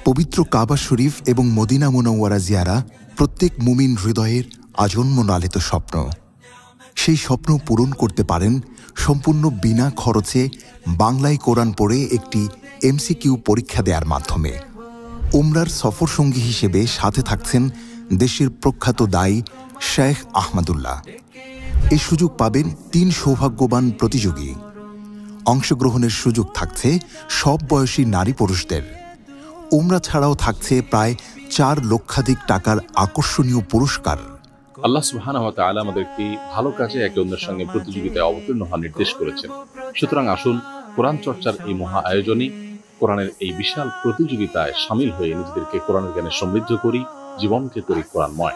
পবিত্র কাবা শরীফ এবং মদিনা মুনাওয়ারা জিয়ারা প্রত্যেক মুমিন হৃদয়ের আজন্ম লালিত স্বপ্ন। সেই স্বপ্ন পূরণ করতে পারেন সম্পূর্ণ বিনা খরচে বাংলায় কোরআন পড়ে একটি এমসিকিউ পরীক্ষা দেওয়ার মাধ্যমে। উমরার সফরসঙ্গী হিসেবে সাথে থাকছেন দেশের প্রখ্যাত দায়ী শেখ আহমদুল্লাহ। এই সুযোগ পাবেন ৩ সৌভাগ্যবান প্রতিযোগী। অংশগ্রহণের সুযোগ থাকছে সব বয়সী নারী পুরুষদের। উমরা ছাড়াও থাকছে প্রায় ৪ লক্ষাধিক টাকার আকর্ষণীয় পুরস্কার। আল্লাহ সুবহানাহু ওয়া তাআলা আমাদেরকে ভালো কাজে একে অন্যের সঙ্গে প্রতিযোগিতায় অবতীর্ণ হওয়ার নির্দেশ করেছেন। সুতরাং আসুন কোরআন চর্চার এই মহা আয়োজনে কোরআনের এই বিশাল প্রতিযোগিতায় সামিল হয়ে নিজেদেরকে কোরআনের জ্ঞানে সমৃদ্ধ করি, জীবনকে করি কোরআনময়।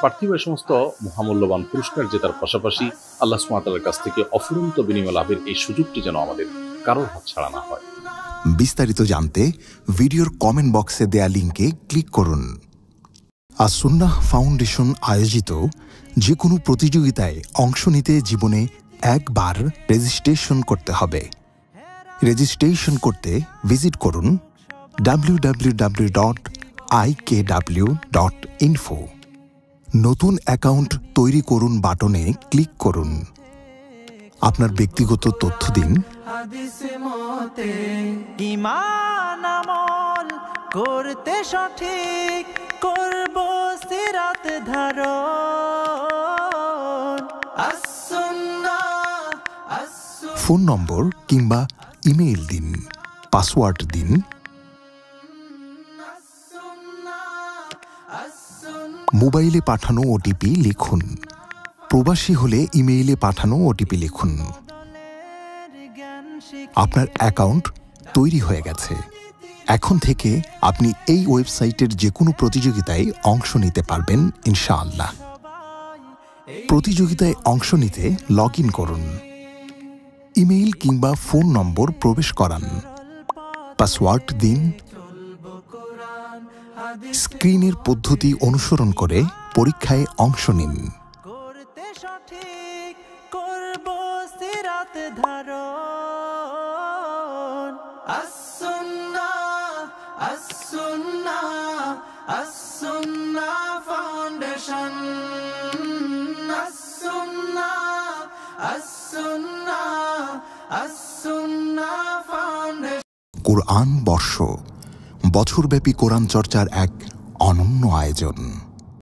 পার্থিব সমস্ত মহামূল্যবান পুরস্কার জেতার পাশাপাশি আল্লাহ সুবহানাহু ওয়া তাআলার কাছ থেকে অফুরন্ত বিনিময় লাভের এই সুযোগটি যেন আমাদের কারোর হাতছাড়া না হয়। বিস্তারিত জানতে ভিডিওর কমেন্ট বক্সে দেয়া লিঙ্কে ক্লিক করুন। আস-সুন্নাহ ফাউন্ডেশন আয়োজিত যে কোনো প্রতিযোগিতায় অংশ নিতে জীবনে একবার রেজিস্ট্রেশন করতে হবে। রেজিস্ট্রেশন করতে ভিজিট করুন www.ikw.info। নতুন অ্যাকাউন্ট তৈরি করুন বাটনে ক্লিক করুন। আপনার ব্যক্তিগত তথ্য দিন। ঈমান আমল করতে সঠিক করব সিরাত ধারণ। ফোন নম্বর কিংবা ইমেইল দিন, পাসওয়ার্ড দিন। মোবাইলে পাঠানো ওটিপি লিখুন। প্রবাসী হলে ইমেইলে পাঠানো ওটিপি লিখুন। আপনার অ্যাকাউন্ট তৈরি হয়ে গেছে। এখন থেকে আপনি এই ওয়েবসাইটের যে কোনো প্রতিযোগিতায় অংশ নিতে পারবেন ইনশাআল্লাহ। প্রতিযোগিতায় অংশ নিতে লগ ইন করুন। ইমেইল কিংবা ফোন নম্বর প্রবেশ করান, পাসওয়ার্ড দিন। স্ক্রিনের পদ্ধতি অনুসরণ করে পরীক্ষায় অংশ নিন। করতে সঠিক করব সিরাত ধারণ। আস-সুন্নাহ ফাউন্ডেশন। কোরআন বর্ষ বছরব্যাপী কোরআন চর্চার এক অনন্য আয়োজন।